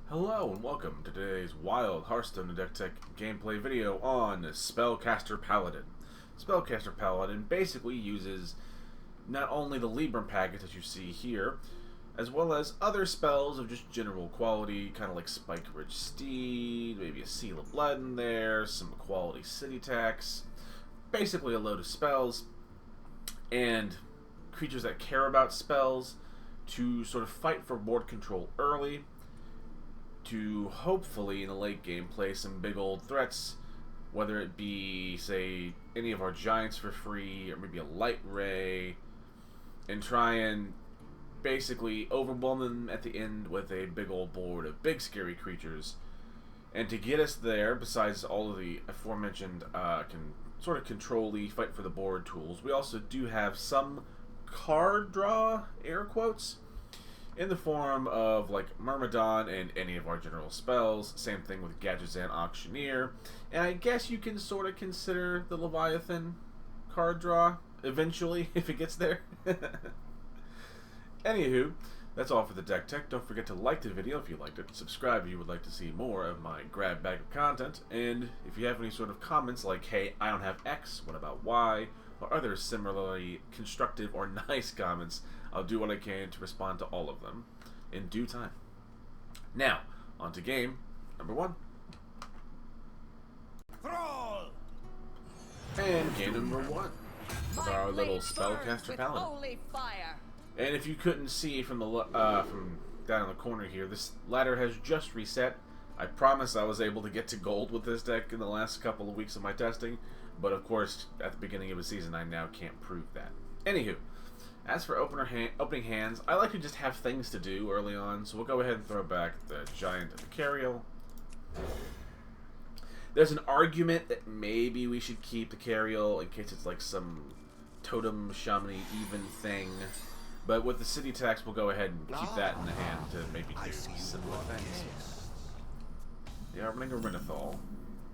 Hello and welcome to today's wild Hearthstone deck tech gameplay video on Caster Paladin. Caster Paladin basically uses not only the Libram package that you see here, as well as other spells of just general quality, kind of like Spike Ridge Steed, maybe a Seal of Blood in there, some quality city tax, basically a load of spells, and creatures that care about spells to sort of fight for board control early, to hopefully in the late game play some big old threats, whether it be, say, any of our giants for free, or maybe a light ray, and try and basically overwhelm them at the end with a big old board of big scary creatures. And to get us there, besides all of the aforementioned can sort of control-y, fight for the board tools, we also do have some card draw, air quotes, in the form of like Myrmidon and any of our general spells. Same thing with Gadgetzan Auctioneer. And I guess you can sort of consider the Leviathan card draw eventually, if it gets there. Anywho, that's all for the deck tech. Don't forget to like the video if you liked it, subscribe if you would like to see more of my grab bag of content, and if you have any sort of comments like, hey, I don't have X, what about Y, or other similarly constructive or nice comments, I'll do what I can to respond to all of them in due time. Now, on to game number 1. Thrall! And game number 1 with our little Caster Paladin. And if you couldn't see from the from down in the corner here, this ladder has just reset. I promise I was able to get to gold with this deck in the last couple of weeks of my testing, but of course, at the beginning of the season, I now can't prove that. Anywho, as for opening hands, I like to just have things to do early on, so we'll go ahead and throw back the Giant and the Carriel. There's an argument that maybe we should keep the Carriel in case it's like some totem shamany even thing, but with the city tax, we'll go ahead and keep that in the hand to maybe do similar things. Yeah, running a Renethal.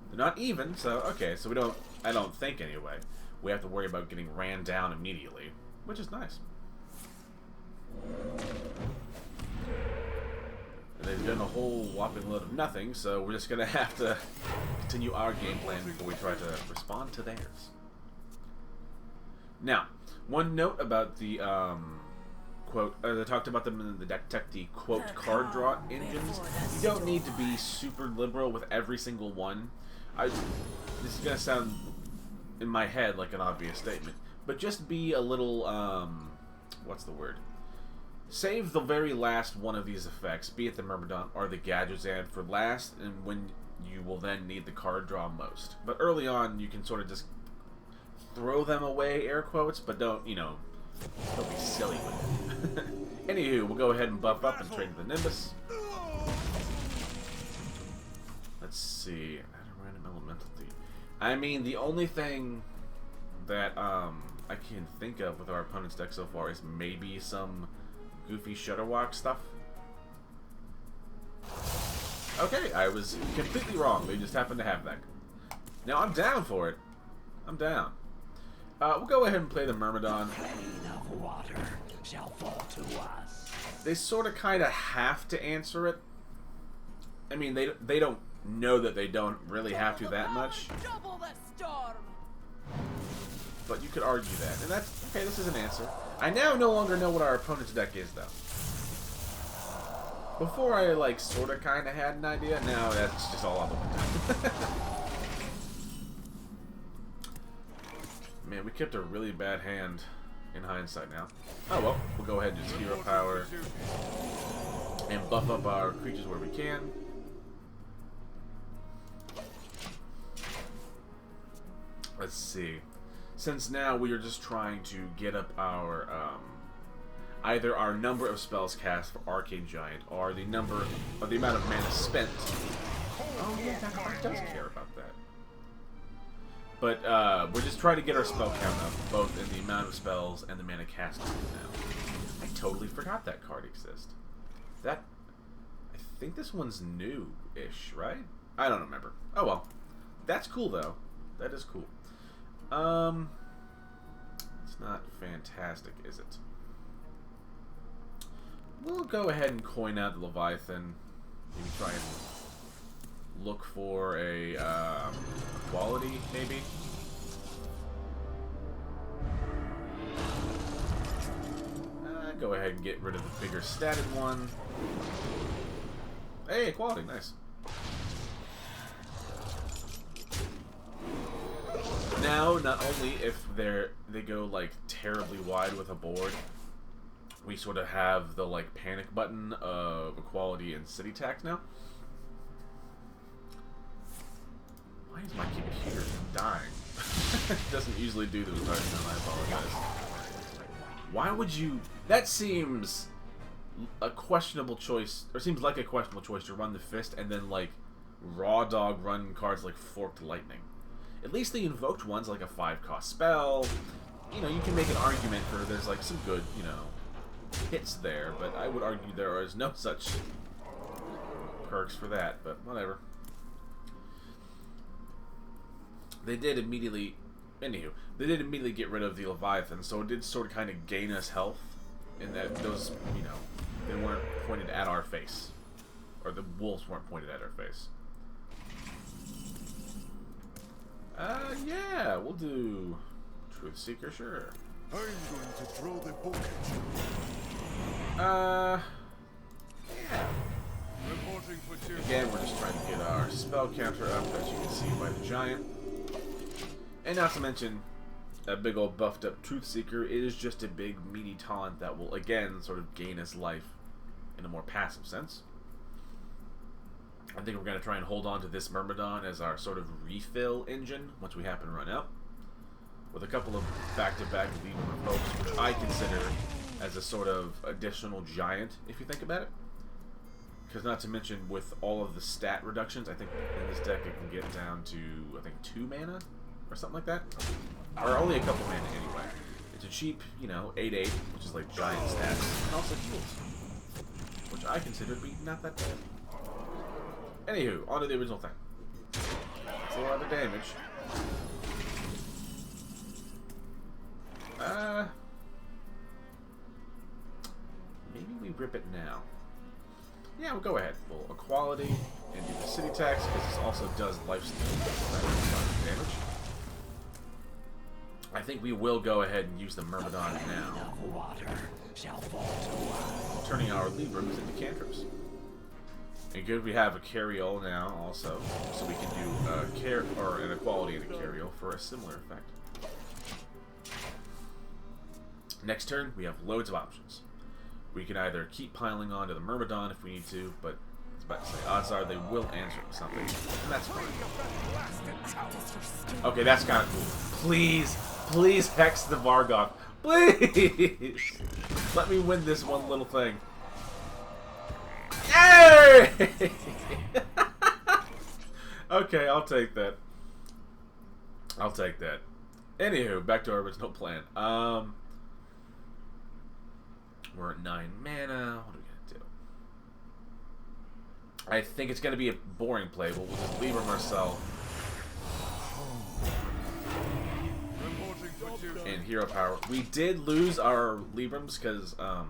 They're not even, so okay, so we don't, I don't think anyway, we have to worry about getting ran down immediately, which is nice. And they've done a whole whopping load of nothing, so we're just gonna have to continue our game plan before we try to respond to theirs. Now, one note about the quote, as I talked about them in the deck tech, the quote card draw engines. You don't need to be super liberal with every single one. This is gonna sound in my head like an obvious statement, but just be a little what's the word? Save the very last one of these effects, be it the Myrmidon or the Gadgetzan, for last, and when you will then need the card draw most. But early on, you can sort of just throw them away, air quotes, but don't, you know, don't be silly with it. Anywho, we'll go ahead and buff up and trade the Nimbus. Let's see. Add a random elemental thief. I mean, the only thing that I can think of with our opponent's deck so far is maybe some goofy Shutterwalk stuff. Okay, I was completely wrong. They just happened to have that. Now, I'm down for it. I'm down. We'll go ahead and play the Myrmidon. Of water shall fall to us. They sort of kind of have to answer it. I mean, they don't know that they don't really have to that much. Double the storm. But you could argue that. And that's, okay, this is an answer. I now no longer know what our opponent's deck is, though. Before I, like, sort of kind of had an idea. Now that's just all out the window. Man, we kept a really bad hand in hindsight now. Oh well, we'll go ahead and just hero power and buff up our creatures where we can. Let's see. Since now we are just trying to get up our either our number of spells cast for Arcane Giant or the number or the amount of mana spent. Oh yeah, that card does care about that. But we're just trying to get our spell count up, both in the amount of spells and the mana cast now. I totally forgot that card exists. I think this one's new-ish, right? I don't remember. Oh well. That's cool though. That is cool. It's not fantastic, is it? We'll go ahead and coin out the Leviathan. Maybe try and look for a quality, maybe. Go ahead and get rid of the bigger statted one. Hey, equality, nice. Now, not only if they go like terribly wide with a board, we sort of have the like panic button of equality and city tax now. Why is my computer dying? It doesn't usually do this. I apologize. Why would you? That seems a questionable choice, or seems like a questionable choice to run the fist and then like raw dog run cards like Forked Lightning. At least the invoked one's like a 5-cost spell. You know, you can make an argument for there's like some good, you know, hits there, but I would argue there is no such perks for that, but whatever. They did immediately, anywho, they did immediately get rid of the Leviathan, so it did sort of kind of gain us health in that those, you know, they weren't pointed at our face. Or the wolves weren't pointed at our face. Yeah, we'll do Truthseeker, sure. I'm going to throw the book at you. Yeah. Reporting for tier. Again, we're just trying to get our spell counter up, as you can see by the giant. And not to mention, a big old buffed up Truthseeker is just a big meaty taunt that will, again, sort of gain us life in a more passive sense. I think we're going to try and hold on to this Myrmidon as our sort of refill engine once we happen to run out. With a couple of back-to-back Libram of Hopes, which I consider as a sort of additional giant, if you think about it. Because not to mention, with all of the stat reductions, I think in this deck it can get down to, I think, 2 mana? Or something like that? Or only a couple mana anyway. It's a cheap, you know, 8/8, which is like giant stats, and also heals. Which I consider to be not that bad. Anywho, on to the original thing. That's a lot of damage. Maybe we rip it now. Yeah, we'll go ahead. We'll equality and do the city tax, because this also does lifesteal damage. I think we will go ahead and use the Myrmidon now. Turning our Librams into cantrips. And good, we have a carry-all now also, so we can do an equality and a carry-all for a similar effect. Next turn, we have loads of options. We can either keep piling on to the Myrmidon if we need to, but I was about to say, odds are they will answer with something, and that's fine. Okay, that's kind of cool. Please, please hex the Vargoth. Please! Let me win this one little thing. Yay! Okay, I'll take that. I'll take that. Anywho, back to our original plan. We're at 9 mana. What are we gonna do? I think it's gonna be a boring play, but we'll just leave him ourselves. And hero power. We did lose our Librams because our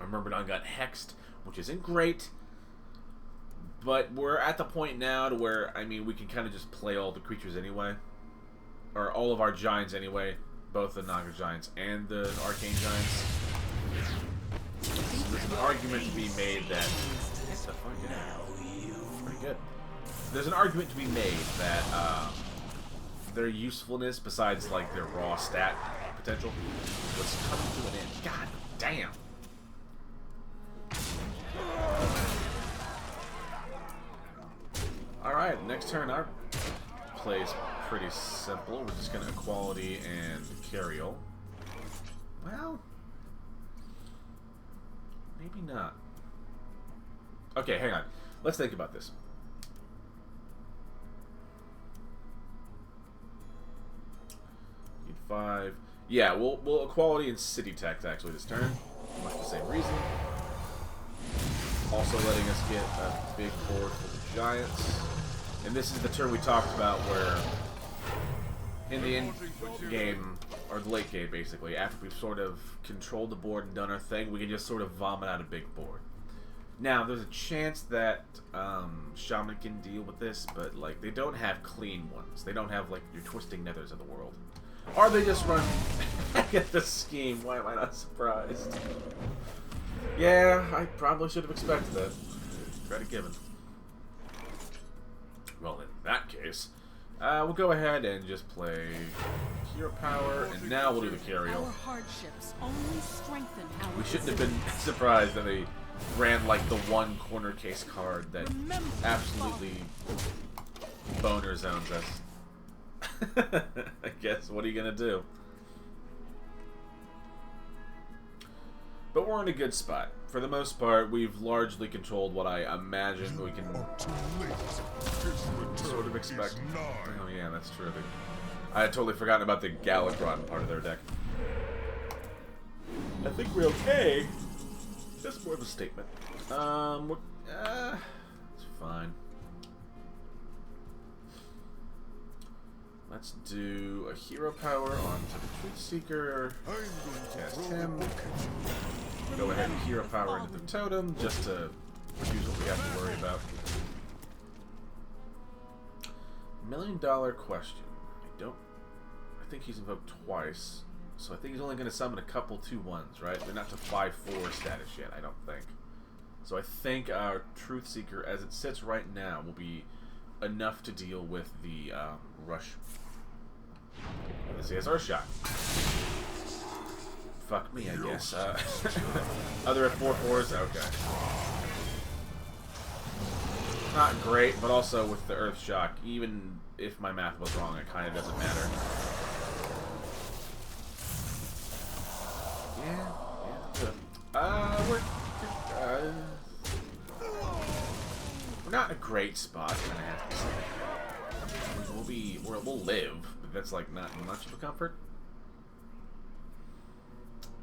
Myrmidon got hexed, which isn't great. But we're at the point now to where, I mean, we can kind of just play all the creatures anyway. Or all of our giants anyway. Both the Naga Giants and the Arcane Giants. So there's an argument to be made that... Pretty good. There's an argument to be made that their usefulness, besides like their raw stat potential, was coming to an end. God damn! Alright, next turn our play's pretty simple. We're just gonna equality and carry-all. Well, maybe not. Okay, hang on. Let's think about this. Need 5. Yeah, we'll equality and city tax actually this turn. Much the same reason. Also letting us get a big board for the giants. And this is the turn we talked about where in the end game, or the late game basically, after we've sort of controlled the board and done our thing, we can just sort of vomit out a big board. Now, there's a chance that Shaman can deal with this, but like they don't have clean ones. They don't have like your Twisting Nethers of the world. Or they just run at the scheme. Why am I not surprised? Yeah, I probably should have expected that. Credit given. Well, in that case, we'll go ahead and just play Hero Power, and now we'll do the Curial. Our hardships only strengthen our We shouldn't have been surprised that they ran like the one corner case card that absolutely boner zones us. I guess, what are you gonna do? But we're in a good spot. For the most part, we've largely controlled what I imagine we can sort of expect. Oh yeah, that's true. I had totally forgotten about the Galakron part of their deck. I think we're okay. That's more of a statement. It's fine. Let's do a Hero Power onto the Truthseeker. Cast him. Go ahead and Hero Power into the Totem, just to reduce what we have to worry about. $1 million question. I think he's invoked twice, so I think he's only going to summon a couple 2/1s, right? They're not to 5/4 status yet, I don't think. So I think our Truthseeker, as it sits right now, will be enough to deal with the rush. Let's see, it's our shot. Fuck me, I guess. Other at 4/4s? Okay. Not great, but also with the Earth Shock, even if my math was wrong, it kind of doesn't matter. Yeah, good. We're not in a great spot, I have to say. We'll live, but that's like not much of a comfort.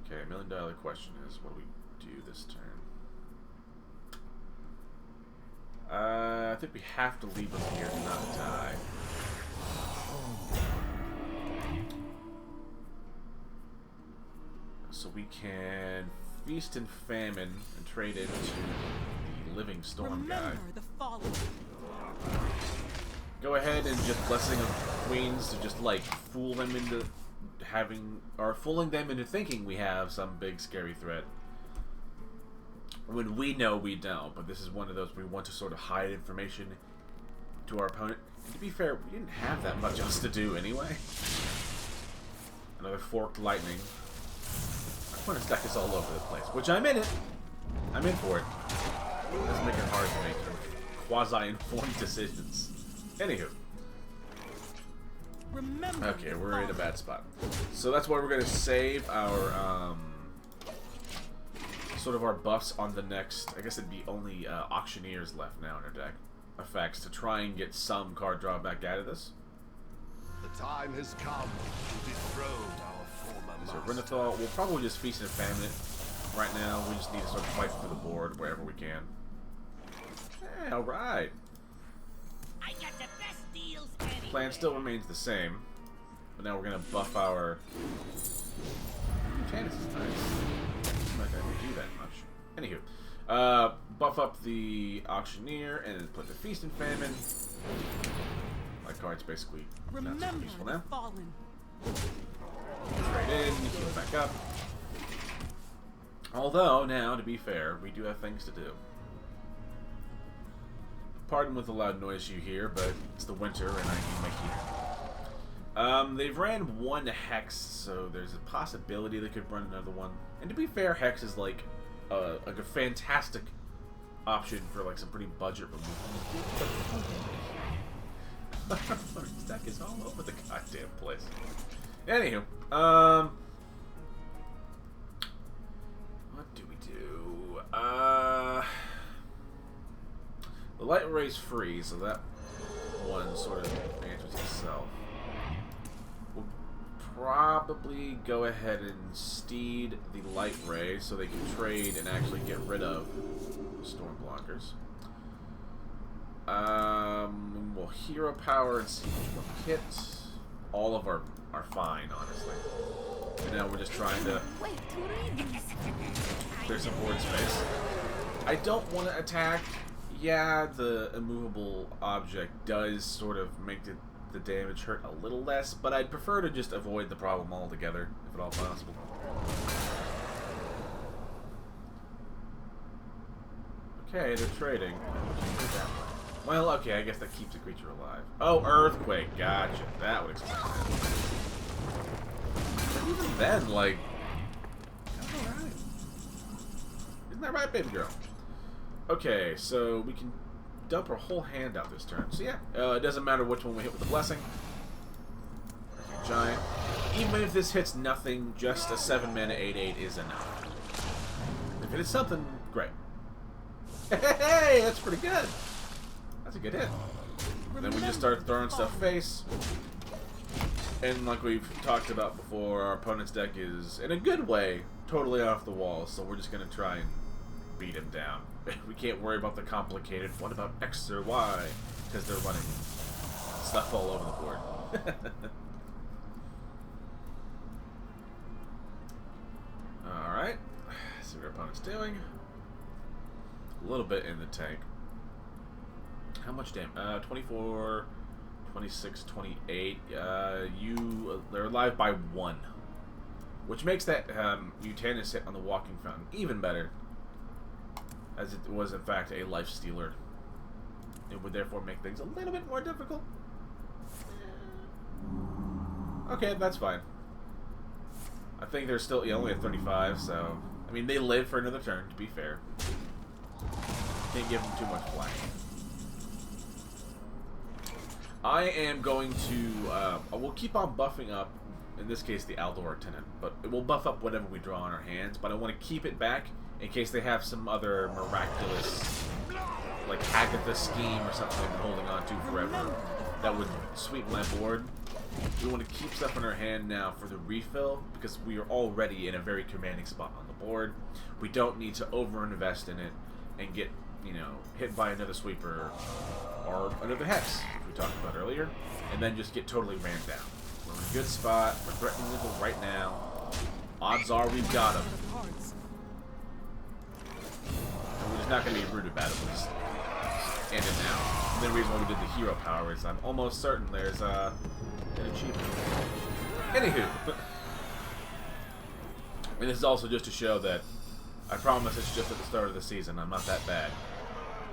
Okay, $1 million question is, what do we do this turn? I think we have to leave him here to not die. So we can Feast and Famine and trade into the Living Storm guy. The fallen. Go ahead and just Blessing of Queens to just like fool them into fooling them into thinking we have some big scary threat. When we know we don't, but this is one of those we want to sort of hide information to our opponent. And to be fair, we didn't have that much else to do anyway. Another Forked Lightning. Our opponent's deck is all over the place, which I'm in it. I'm in for it. It does make it hard to make quasi-informed decisions. Anywho. Okay, we're in a bad spot. So that's why we're going to save our sort of our buffs on the next. I guess it'd be only Auctioneers left now in our deck. Effects to try and get some card draw back out of this. The time has come to dethrone our former master. So Renathal, we'll probably just Feast and Famine it right now. We just need to sort of fight for the board wherever we can. Hey, alright. I got the best deals anywhere. Plan still remains the same, but now we're gonna buff our. Tannis is nice. I'm not gonna do that much. Anywho, buff up the Auctioneer and then put the Feast and Famine. My card's basically not so useful now. Trade in, heal back up. Although now, to be fair, we do have things to do. Pardon with the loud noise you hear, but it's the winter and I need my heater. They've ran one Hex, so there's a possibility they could run another one. And to be fair, Hex is like a fantastic option for like some pretty budget removal. This deck is all over the goddamn place. Anywho, what do we do? The Light Ray's free, so that one sort of answers itself. We'll probably go ahead and Steed the Light Ray so they can trade and actually get rid of the Storm Blockers. We'll Hero Power and see which one we hit. All of our are fine, honestly. And now we're just trying to clear some board space. I don't want to attack. Yeah, the immovable object does sort of make the damage hurt a little less, but I'd prefer to just avoid the problem altogether, if at all possible. Okay, they're trading. Well, okay, I guess that keeps the creature alive. Oh, earthquake, gotcha. That would explain that. But even then, like, that's alright. Isn't that right, baby girl? Okay, so we can dump our whole hand out this turn. So yeah, it doesn't matter which one we hit with the blessing. Giant. Even if this hits nothing, just a 7-mana 8/8 is enough. If it is something, great. Hey, that's pretty good. That's a good hit. Then we just start throwing stuff face. And like we've talked about before, our opponent's deck is, in a good way, totally off the wall. So we're just going to try and beat him down. We can't worry about the complicated, what about X or Y? Because they're running stuff all over the board. Alright. See what our opponent's doing. A little bit in the tank. How much damage? 24, 26, 28. They're alive by 1. Which makes that Mutanus hit on the Walking Fountain even better. As it was, in fact, a life stealer. It would therefore make things a little bit more difficult. Okay, that's fine. I think they're still only at 35, so... I mean, they live for another turn, to be fair. Can't give them too much flack. I am going to... we'll keep on buffing up, in this case, the Aldor Attendant. But it will buff up whatever we draw in our hands, but I want to keep it back in case they have some other miraculous, like Agatha scheme or something they've been holding on to forever that would sweep my board. We want to keep stuff in our hand now for the refill because we are already in a very commanding spot on the board. We don't need to over-invest in it and get, you know, hit by another sweeper or another hex, which we talked about earlier, and then just get totally ran down. We're in a good spot. We're threatening legal right now. Odds are we've got him. And we're just not going to be rude about it. We'll just end it now. And the reason why we did the hero power is I'm almost certain there's an achievement. Anywho. And this is also just to show that I promise it's just at the start of the season. I'm not that bad.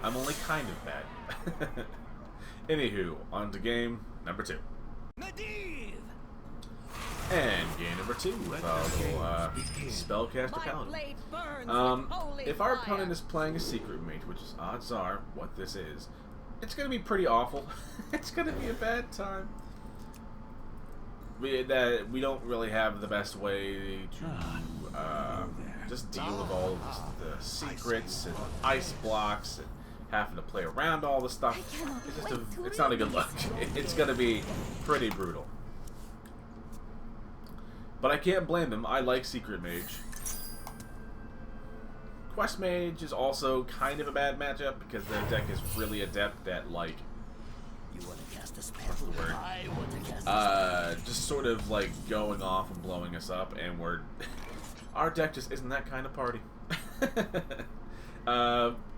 I'm only kind of bad. Anywho, on to game number 2. And game number 2 with our little Spellcaster Paladin. If our opponent is playing a Secret Mage, which is odds are what this is, it's going to be pretty awful. It's going to be a bad time. We don't really have the best way to just deal with all of the secrets and ice blocks and having to play around all the stuff. It's not a good look. It's going to be pretty brutal. But I can't blame them. I like Secret Mage. Quest Mage is also kind of a bad matchup because their deck is really adept at, like, You want to cast a spell? I want to cast a spell. just sort of like going off and blowing us up, and our deck just isn't that kind of party.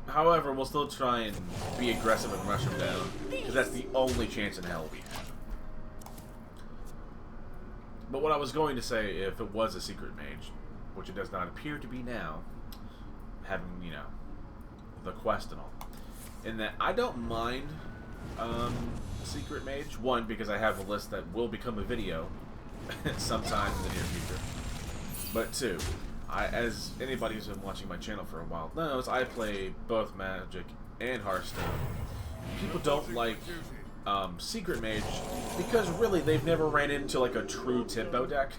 However, we'll still try and be aggressive and rush them down because that's the only chance in hell we have. But what I was going to say, if it was a Secret Mage, which it does not appear to be now, having, you know, the quest and all, in that I don't mind Secret Mage. One, because I have a list that will become a video sometime in the near future. But two, as anybody who's been watching my channel for a while knows, I play both Magic and Hearthstone. People don't like Secret Mage because really they've never ran into like a true tempo deck,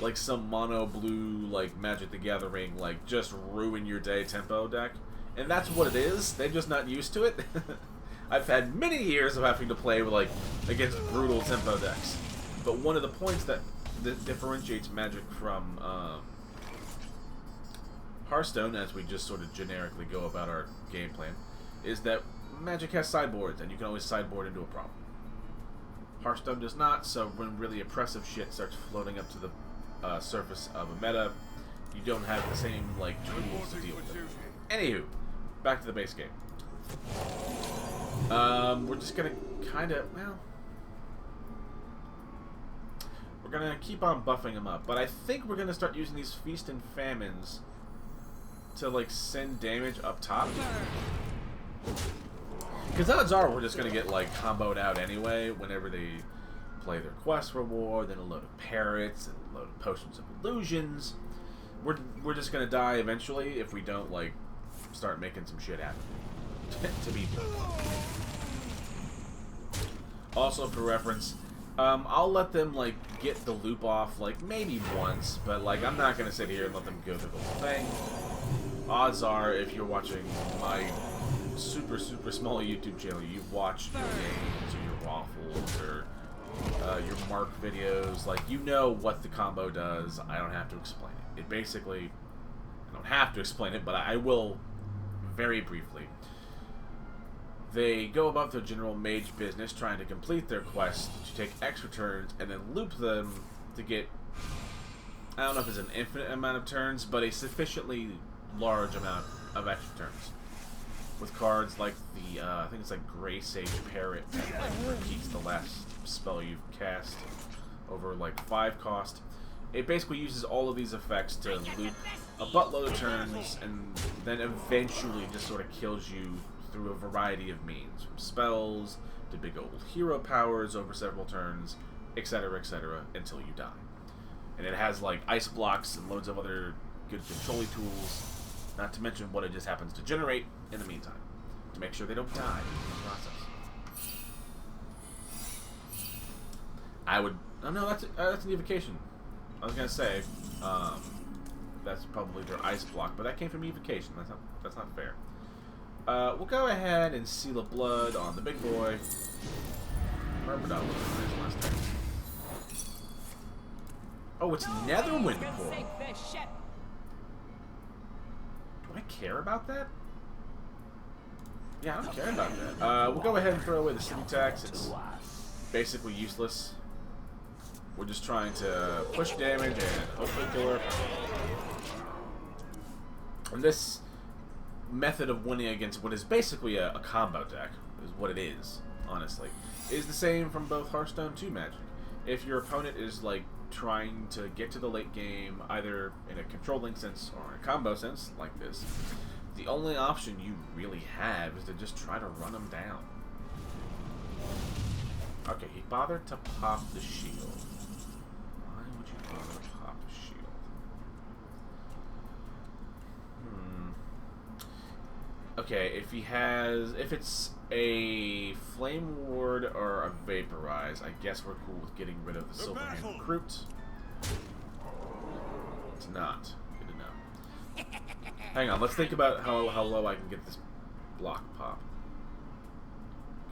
like some mono blue like Magic the Gathering like just ruin your day tempo deck, and that's what it is. They're just not used to it. I've had many years of having to play with like against brutal tempo decks, but one of the points that differentiates Magic from Hearthstone, as we just sort of generically go about our game plan, is that Magic has sideboards, and you can always sideboard into a problem. Hearthstone does not, so when really oppressive shit starts floating up to the surface of a meta, you don't have the same like tools to deal with it. Anywho, back to the base game. We're just gonna kind of, well, we're gonna keep on buffing them up, but I think we're gonna start using these Feast and Famines to like send damage up top. Because odds are we're just gonna get like comboed out anyway whenever they play their quest reward, then a load of parrots and a load of potions of illusions. We're just gonna die eventually if we don't like start making some shit happen. To be also for reference, I'll let them like get the loop off like maybe once, but like I'm not gonna sit here and let them go through the whole thing. Odds are, if you're watching my super small YouTube channel, you've watched your games or your waffles or your Mark videos, like you know what the combo does. I don't have to explain it. It basically, I don't have to explain it, but I will very briefly. They go about their general mage business trying to complete their quest to take extra turns and then loop them to get, I don't know if it's an infinite amount of turns, but a sufficiently large amount of extra turns. With cards like the, I think it's like Grey Sage Parrot that like repeats the last spell you've cast over like 5 cost. It basically uses all of these effects to loop a buttload of turns and then eventually just sort of kills you through a variety of means, from spells to big old hero powers over several turns, etc., until you die. And it has like ice blocks and loads of other good controlling tools, not to mention what it just happens to generate in the meantime, to make sure they don't die in the process. I would, oh no, that's an evocation. I was gonna say, that's probably their ice block, but that came from evocation. That's not fair. We'll go ahead and seal a blood on the big boy. Myrmidon was nice last turn. Oh, it's Netherwind Pool. Do I care about that? Yeah, I don't care about that. We'll go ahead and throw away the city tax. It's basically useless. We're just trying to push damage and hopefully kill her. And this method of winning against what is basically a combo deck, is what it is, honestly, is the same from both Hearthstone 2 Magic. If your opponent is like trying to get to the late game, either in a controlling sense or in a combo sense, like this, the only option you really have is to just try to run them down. Okay, he bothered to pop the shield. Why would you bother to pop the shield? Okay, if it's a Flame Ward or a Vaporize, I guess we're cool with getting rid of the Silverhand Recruit. It's not. Good to know. Hang on, let's think about how low I can get this block pop.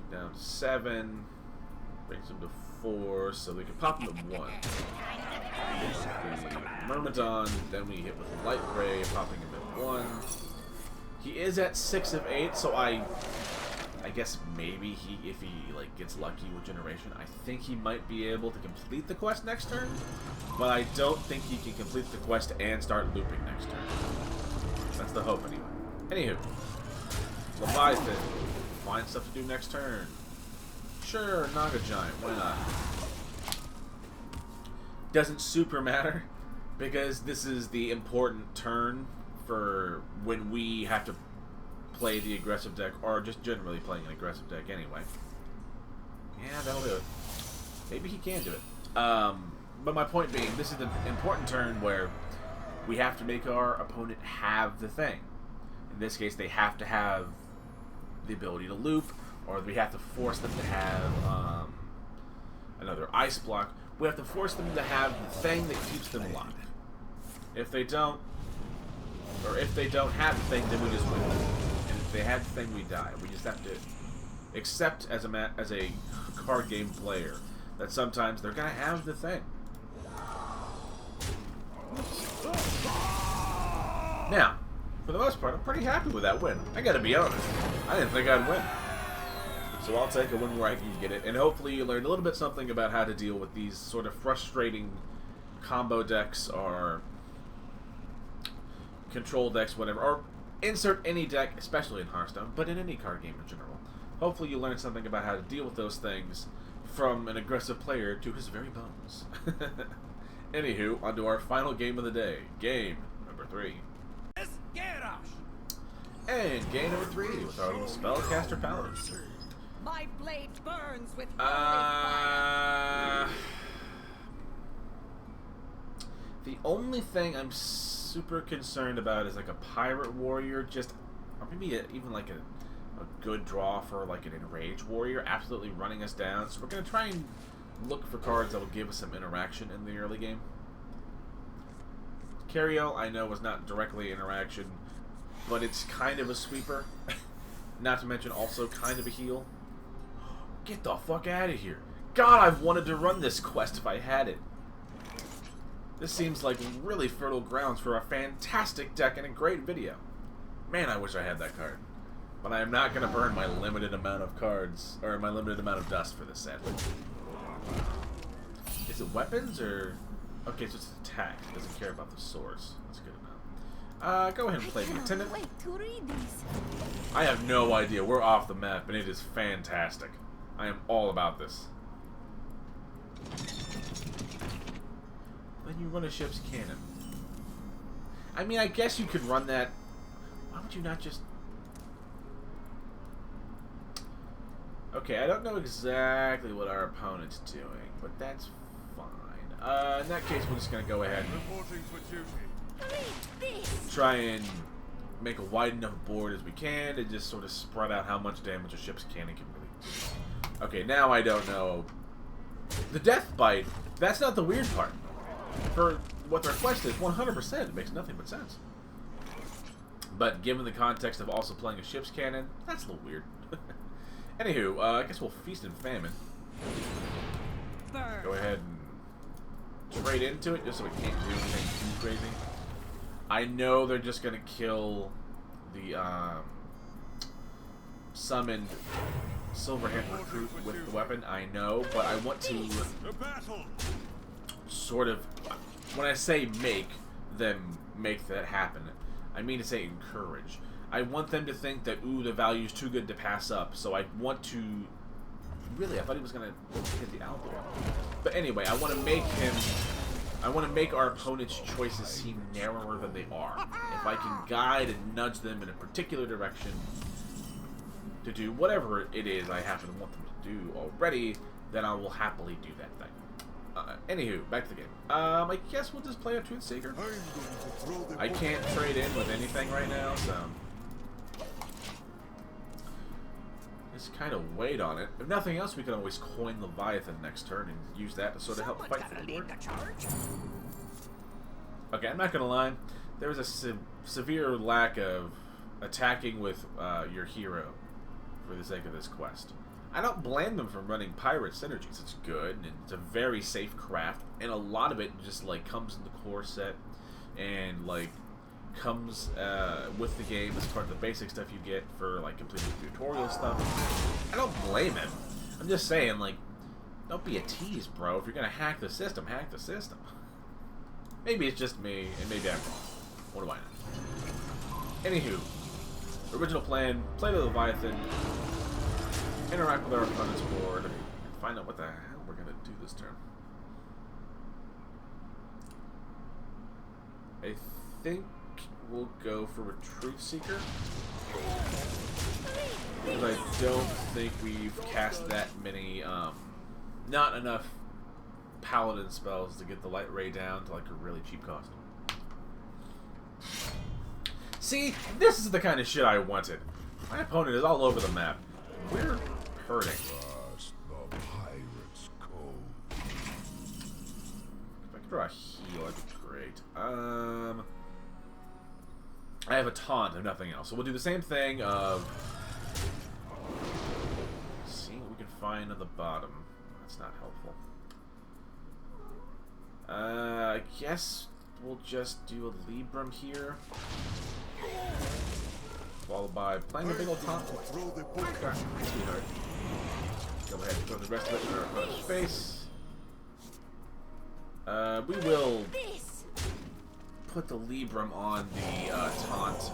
Get down to 7, brings him to 4, so we can pop him to 1. Myrmidon, then we hit with Light Ray, popping him at 1. He is at 6 of 8, so I guess maybe if he like gets lucky with Generation, I think he might be able to complete the quest next turn. But I don't think he can complete the quest and start looping next turn. That's the hope anyway. Anywho, Leviathan, find stuff to do next turn. Sure, Naga Giant, why not? Doesn't super matter because this is the important turn for when we have to play the aggressive deck, or just generally playing an aggressive deck anyway. Yeah, that'll do it. Maybe he can do it. But my point being, this is an important turn where we have to make our opponent have the thing. In this case, they have to have the ability to loop, or we have to force them to have another ice block. We have to force them to have the thing that keeps them alive. If they don't, or if they don't have the thing, then we just win. And if they have the thing, we die. We just have to accept as a card game player that sometimes they're gonna have the thing. Now, for the most part, I'm pretty happy with that win. I gotta be honest. I didn't think I'd win. So I'll take a win where I can get it. And hopefully you learned a little bit something about how to deal with these sort of frustrating combo decks or control decks, whatever. Or insert any deck, especially in Hearthstone, but in any card game in general. Hopefully you learn something about how to deal with those things from an aggressive player to his very bones. Anywho, on to our final game of the day. Game number 3. And game number 3 with our little Spellcaster Paladin. My blade burns with fire. The only thing I'm super concerned about is like a pirate warrior, or maybe even like a good draw for like an enraged warrior absolutely running us down. So we're gonna try and look for cards that will give us some interaction in the early game. Cariel, I know, was not directly interaction, but it's kind of a sweeper. Not to mention also kind of a heal. Get the fuck out of here. God, I've wanted to run this quest if I had it. This seems like really fertile grounds for a fantastic deck and a great video. Man, I wish I had that card. But I am not going to burn my limited amount of cards, or my limited amount of dust for this set. Is it weapons, or... Okay, so it's attack. It doesn't care about the source. That's good enough. Go ahead and play the Attendant. Wait to read these. I have no idea. We're off the map, and it is fantastic. I am all about this. Then you run a ship's cannon. I mean, I guess you could run that. Why would you not just... Okay, I don't know exactly what our opponent's doing, but that's fine. In that case, we're just going to go ahead and try and make a wide enough board as we can to just sort of spread out how much damage a ship's cannon can really do. Okay, now I don't know. The Death Bite, that's not the weird part. For what their quest is, 100%, it makes nothing but sense. But given the context of also playing a ship's cannon, that's a little weird. Anywho, I guess we'll Feast and Famine. Go ahead and trade into it just so we can't do anything too crazy. I know they're just going to kill the summoned Silverhand Recruit with the weapon. I know, but I want to sort of, when I say make them make that happen, I mean to say encourage. I want them to think that, ooh, the value's too good to pass up, so I want to... Really, I thought he was going to hit the Aldor. But anyway, I want to make him... I want to make our opponent's choices seem narrower than they are. If I can guide and nudge them in a particular direction to do whatever it is I happen to want them to do already, then I will happily do that thing. Anywho, back to the game. I guess we'll just play a Truthseeker. I can't trade in with anything right now, so... Just kind of wait on it. If nothing else, we can always coin Leviathan next turn and use that to sort of help fight for the board. Okay, I'm not gonna lie. There was a severe lack of attacking with your hero for the sake of this quest. I don't blame them for running pirate synergies. It's good, and it's a very safe craft, and a lot of it just like comes in the core set and like comes with the game as part of the basic stuff you get for like completing tutorial stuff. I don't blame him. I'm just saying, like, don't be a tease, bro. If you're gonna hack the system, hack the system. Maybe it's just me, and maybe I'm wrong. What do I know? Anywho, original plan: play the Leviathan, interact with our opponent's board, and find out what the hell we're gonna do this turn. I think we'll go for a Truthseeker, because I don't think we've cast that many, not enough Paladin spells to get the Light Ray down to like a really cheap cost. See, this is the kind of shit I wanted. My opponent is all over the map. We're hurting. The pirate's code. If I could draw a heal, that'd be great. I have a taunt and nothing else. So we'll do the same thing of seeing what we can find on the bottom. That's not helpful. I guess we'll just do a Libram here. Followed by playing a big old taunt. Sweetheart. Go ahead and throw the rest of it in our opponent's face. We will put the Libram on the taunt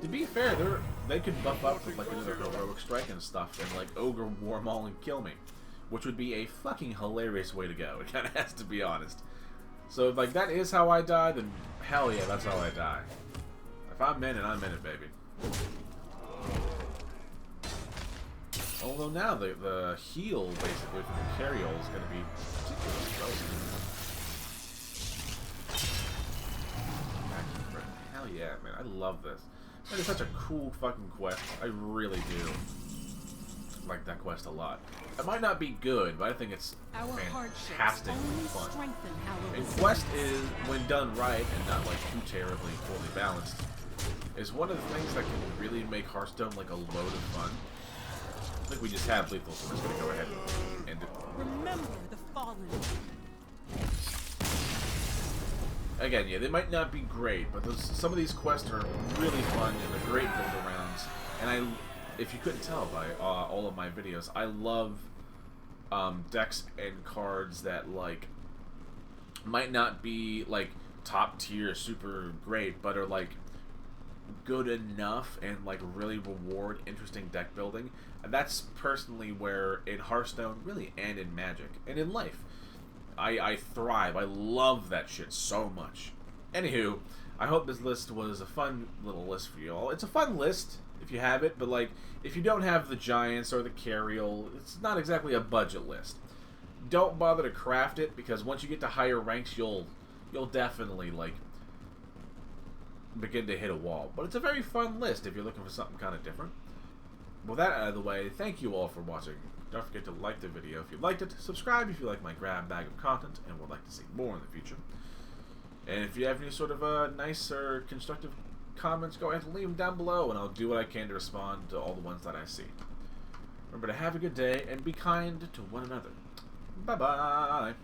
To be fair, they could buff up with like another heroic strike and stuff, and like ogre war maul and kill me, which would be a fucking hilarious way to go. It kind of has to be honest. So if like that is how I die, then hell yeah, that's how I die. If I'm in it, I'm in it, baby. Although now the heal basically from the carry-all is going to be particularly broken. Hell yeah, man, I love this. That is such a cool fucking quest. I really do like that quest a lot. It might not be good, but I think it's fantastic and fun. And quest is, when done right and not like too terribly poorly balanced, is one of the things that can really make Hearthstone like a load of fun. I think we just have lethal, so we're just gonna go ahead and end it. Remember the fallen. Again, yeah, they might not be great, but some of these quests are really fun and they're great build-arounds. And if you couldn't tell by all of my videos, I love decks and cards that like might not be like top tier, super great, but are like good enough and like really reward interesting deck building. And that's personally where in Hearthstone, really, and in Magic and in life, I thrive. I love that shit so much. Anywho, I hope this list was a fun little list for you all. It's a fun list if you have it, but like if you don't have the giants or the carry-all, it's not exactly a budget list. Don't bother to craft it, because once you get to higher ranks, you'll definitely like begin to hit a wall. But it's a very fun list if you're looking for something kind of different. With that out of the way, thank you all for watching. Don't forget to like the video if you liked it, subscribe if you like my grab bag of content and would like to see more in the future. And if you have any sort of nice or constructive comments, go ahead and leave them down below, and I'll do what I can to respond to all the ones that I see. Remember to have a good day and be kind to one another. Bye-bye.